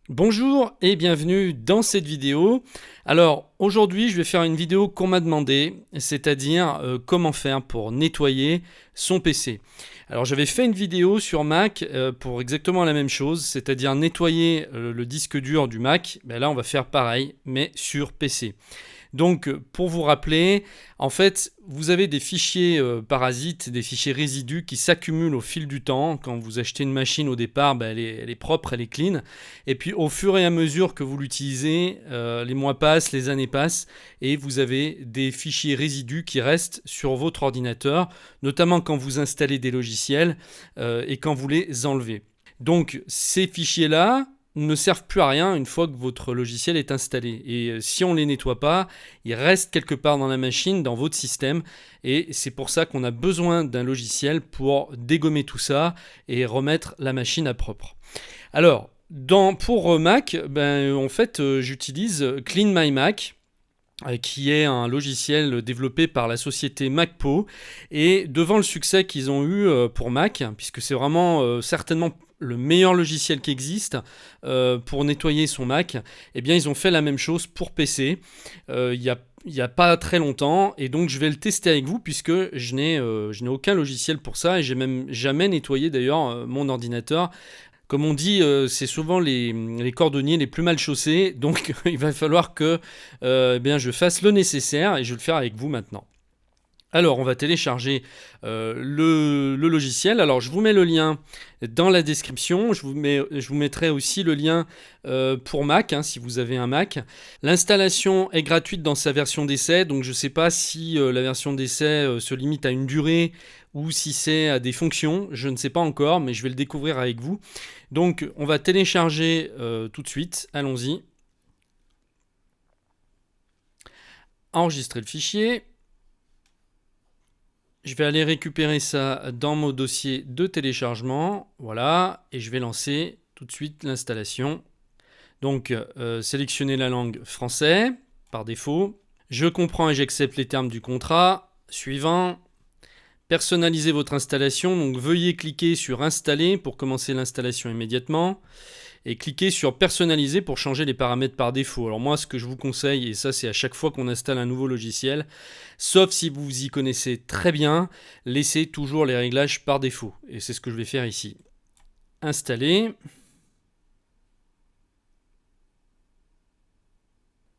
Bonjour et bienvenue dans cette vidéo. Alors aujourd'hui je vais faire une vidéo qu'on m'a demandé, c'est-à-dire comment faire pour nettoyer son PC. Alors j'avais fait une vidéo sur Mac pour exactement la même chose, c'est-à-dire nettoyer le disque dur du Mac. Ben là on va faire pareil mais sur PC. Donc, pour vous rappeler, en fait, vous avez des fichiers parasites, des fichiers résidus qui s'accumulent au fil du temps. Quand vous achetez une machine au départ, elle est propre, elle est clean. Et puis, au fur et à mesure que vous l'utilisez, les mois passent, les années passent, et vous avez des fichiers résidus qui restent sur votre ordinateur, notamment quand vous installez des logiciels et quand vous les enlevez. Donc, ces fichiers-là ne servent plus à rien une fois que votre logiciel est installé. Et si on ne les nettoie pas, ils restent quelque part dans la machine, dans votre système. Et c'est pour ça qu'on a besoin d'un logiciel pour dégommer tout ça et remettre la machine à propre. Alors, pour Mac, en fait, j'utilise Clean My Mac, qui est un logiciel développé par la société MacPo. Et devant le succès qu'ils ont eu pour Mac, puisque c'est vraiment certainement le meilleur logiciel qui existe pour nettoyer son Mac, eh bien ils ont fait la même chose pour PC il y a pas très longtemps, et donc je vais le tester avec vous puisque je n'ai aucun logiciel pour ça, et j'ai même jamais nettoyé d'ailleurs mon ordinateur. Comme on dit, c'est souvent les cordonniers les plus mal chaussés, donc il va falloir que je fasse le nécessaire, et je vais le faire avec vous maintenant. Alors, on va télécharger le logiciel. Alors, je vous mets le lien dans la description. Je vous mettrai aussi le lien pour Mac, si vous avez un Mac. L'installation est gratuite dans sa version d'essai. Donc, je ne sais pas si la version d'essai se limite à une durée ou si c'est à des fonctions. Je ne sais pas encore, mais je vais le découvrir avec vous. Donc, on va télécharger tout de suite. Allons-y. Enregistrer le fichier. Je vais aller récupérer ça dans mon dossier de téléchargement. Voilà, et je vais lancer tout de suite l'installation. Donc, sélectionnez la langue français, par défaut. Je comprends et j'accepte les termes du contrat. Suivant. Personnalisez votre installation. Donc, veuillez cliquer sur Installer pour commencer l'installation immédiatement. Et cliquez sur personnaliser pour changer les paramètres par défaut. Alors moi, ce que je vous conseille, et ça c'est à chaque fois qu'on installe un nouveau logiciel, sauf si vous vous y connaissez très bien, laissez toujours les réglages par défaut. Et c'est ce que je vais faire ici. Installer.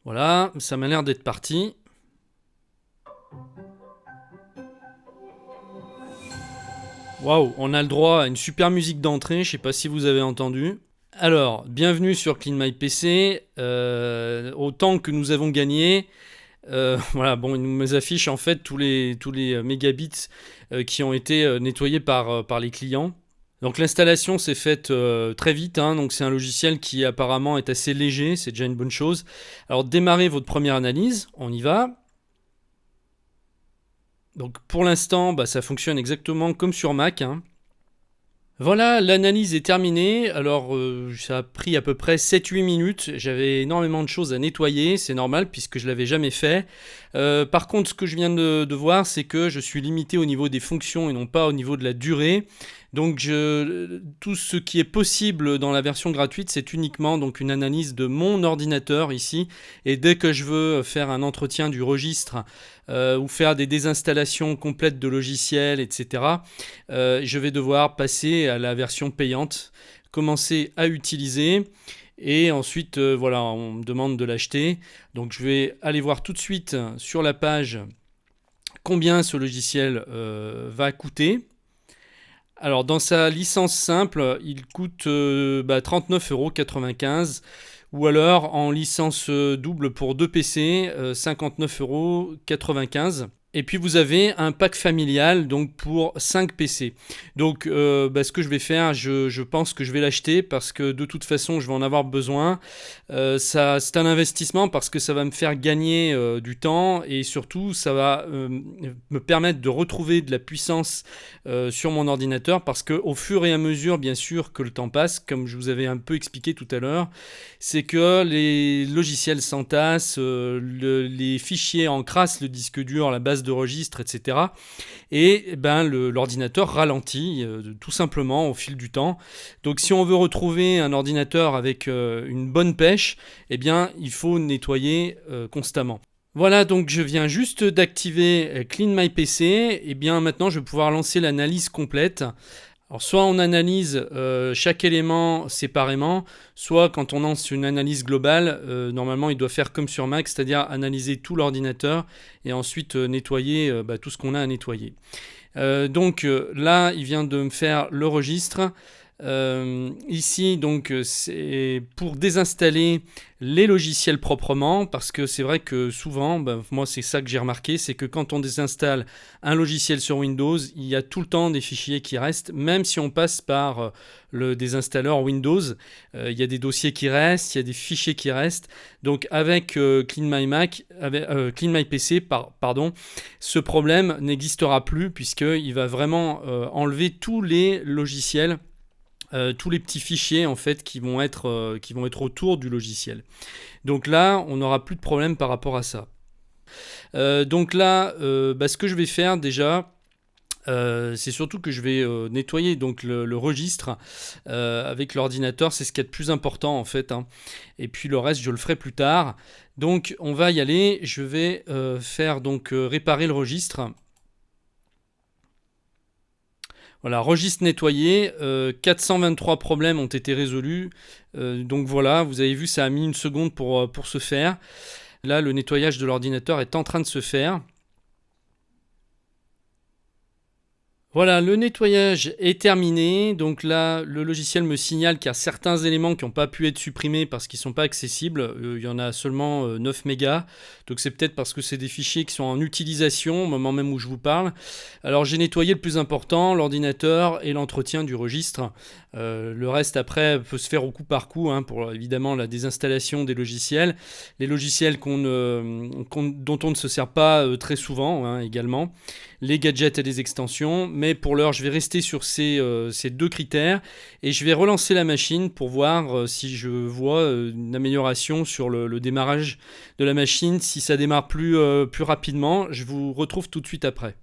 Voilà, ça m'a l'air d'être parti. Waouh, on a le droit à une super musique d'entrée, je ne sais pas si vous avez entendu. Alors, bienvenue sur Clean My PC. Autant que nous avons gagné, voilà, bon, il nous affiche en fait tous les mégabits qui ont été nettoyés par les clients. Donc l'installation s'est faite très vite, donc c'est un logiciel qui apparemment est assez léger, c'est déjà une bonne chose. Alors démarrez votre première analyse, on y va. Donc pour l'instant, ça fonctionne exactement comme sur Mac. Voilà, l'analyse est terminée. Alors, ça a pris à peu près 7-8 minutes. J'avais énormément de choses à nettoyer, c'est normal puisque je l'avais jamais fait. Par contre, ce que je viens de voir, c'est que je suis limité au niveau des fonctions et non pas au niveau de la durée. Donc, tout ce qui est possible dans la version gratuite, c'est uniquement donc une analyse de mon ordinateur ici. Et dès que je veux faire un entretien du registre ou faire des désinstallations complètes de logiciels, etc., je vais devoir passer à la version payante, commencer à utiliser. Et ensuite, voilà, on me demande de l'acheter. Donc, je vais aller voir tout de suite sur la page combien ce logiciel va coûter. Alors, dans sa licence simple, il coûte 39,95 €. Ou alors, en licence double pour 2 PC, 59,95 €. Et puis vous avez un pack familial donc pour 5 PC. Donc ce que je vais faire, je pense que je vais l'acheter parce que de toute façon je vais en avoir besoin. C'est un investissement parce que ça va me faire gagner du temps, et surtout ça va me permettre de retrouver de la puissance sur mon ordinateur, parce qu'au fur et à mesure bien sûr que le temps passe, comme je vous avais un peu expliqué tout à l'heure, c'est que les logiciels s'entassent, les fichiers encrassent le disque dur, la base de registre, etc. Et ben, l'ordinateur ralentit tout simplement au fil du temps. Donc si on veut retrouver un ordinateur avec une bonne pêche, eh bien, il faut nettoyer constamment. Voilà, donc je viens juste d'activer Clean My PC. Et bien maintenant, je vais pouvoir lancer l'analyse complète. Alors soit on analyse chaque élément séparément, soit quand on lance une analyse globale, normalement il doit faire comme sur Mac, c'est-à-dire analyser tout l'ordinateur et ensuite nettoyer tout ce qu'on a à nettoyer. Donc là, il vient de me faire le registre. Ici, donc, c'est pour désinstaller les logiciels proprement, parce que c'est vrai que souvent, moi c'est ça que j'ai remarqué, c'est que quand on désinstalle un logiciel sur Windows, il y a tout le temps des fichiers qui restent, même si on passe par le désinstalleur Windows, il y a des dossiers qui restent, il y a des fichiers qui restent. Donc avec Clean My Mac, Clean My PC, ce problème n'existera plus, puisqu'il va vraiment enlever tous les logiciels. Tous les petits fichiers en fait qui vont être autour du logiciel. Donc là, on n'aura plus de problème par rapport à ça. Donc là, ce que je vais faire déjà, c'est surtout que je vais nettoyer donc le registre avec l'ordinateur. C'est ce qui est le plus important en fait, hein. Et puis le reste, je le ferai plus tard. Donc on va y aller. Je vais faire donc réparer le registre. Voilà, registre nettoyé, 423 problèmes ont été résolus. Donc voilà, vous avez vu, ça a mis une seconde pour se faire. Là, le nettoyage de l'ordinateur est en train de se faire. Voilà, le nettoyage est terminé. Donc là, le logiciel me signale qu'il y a certains éléments qui n'ont pas pu être supprimés parce qu'ils ne sont pas accessibles. Il y en a seulement 9 mégas. Donc c'est peut-être parce que c'est des fichiers qui sont en utilisation au moment même où je vous parle. Alors j'ai nettoyé le plus important, l'ordinateur et l'entretien du registre. Le reste après peut se faire au coup par coup, hein, pour évidemment la désinstallation des logiciels. Les logiciels dont on ne se sert pas très souvent, hein, également. Les gadgets et les extensions, mais pour l'heure je vais rester sur ces deux critères et je vais relancer la machine pour voir si je vois une amélioration sur le démarrage de la machine, si ça démarre plus rapidement. Je vous retrouve tout de suite après.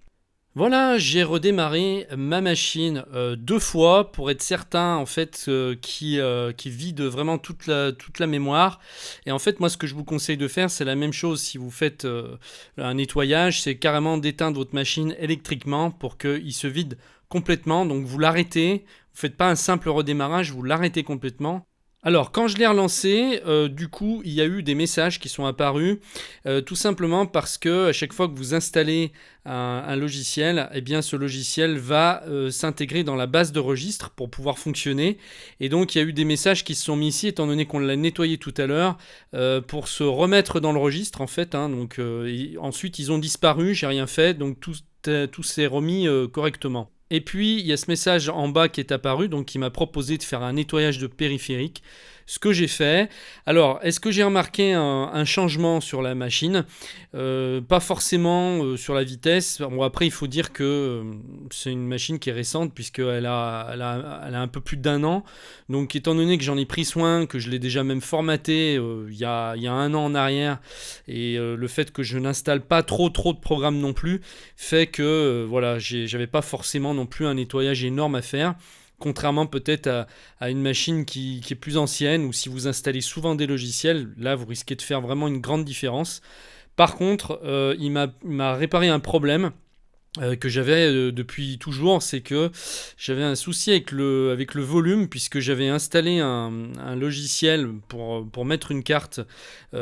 Voilà, j'ai redémarré ma machine 2 fois pour être certain en fait qui vide vraiment toute la mémoire. Et en fait, moi ce que je vous conseille de faire, c'est la même chose si vous faites un nettoyage, c'est carrément d'éteindre votre machine électriquement pour qu'il se vide complètement. Donc vous l'arrêtez, vous ne faites pas un simple redémarrage, vous l'arrêtez complètement. Alors, quand je l'ai relancé, du coup, il y a eu des messages qui sont apparus, tout simplement parce que à chaque fois que vous installez un logiciel, eh bien, ce logiciel va s'intégrer dans la base de registre pour pouvoir fonctionner. Et donc, il y a eu des messages qui se sont mis ici, étant donné qu'on l'a nettoyé tout à l'heure, pour se remettre dans le registre, en fait, hein. Donc, ensuite, ils ont disparu, j'ai rien fait, donc tout s'est remis correctement. Et puis, il y a ce message en bas qui est apparu, donc qui m'a proposé de faire un nettoyage de périphérique. Ce que j'ai fait. Alors, est-ce que j'ai remarqué un changement sur la machine ? Pas forcément sur la vitesse. Bon, après, il faut dire que c'est une machine qui est récente, puisqu'elle a un peu plus d'1 an. Donc, étant donné que j'en ai pris soin, que je l'ai déjà même formaté il y a 1 an en arrière, et le fait que je n'installe pas trop de programmes non plus, fait que voilà, j'avais pas forcément non plus un nettoyage énorme à faire. Contrairement peut-être à une machine qui est plus ancienne, ou si vous installez souvent des logiciels, là vous risquez de faire vraiment une grande différence. Par contre, il m'a réparé un problème que j'avais depuis toujours, c'est que j'avais un souci avec le volume, puisque j'avais installé un logiciel pour mettre une carte,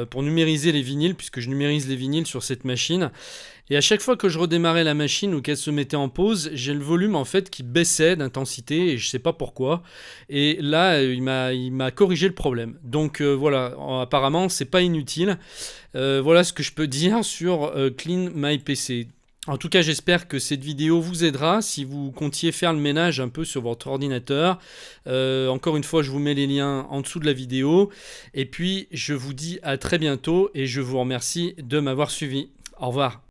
pour numériser les vinyles, puisque je numérise les vinyles sur cette machine. Et à chaque fois que je redémarrais la machine ou qu'elle se mettait en pause, j'ai le volume en fait qui baissait d'intensité et je sais pas pourquoi. Et là, il m'a corrigé le problème. Donc voilà, apparemment c'est pas inutile. Voilà ce que je peux dire sur Clean My PC. En tout cas, j'espère que cette vidéo vous aidera si vous comptiez faire le ménage un peu sur votre ordinateur. Encore une fois, je vous mets les liens en dessous de la vidéo. Et puis, je vous dis à très bientôt et je vous remercie de m'avoir suivi. Au revoir.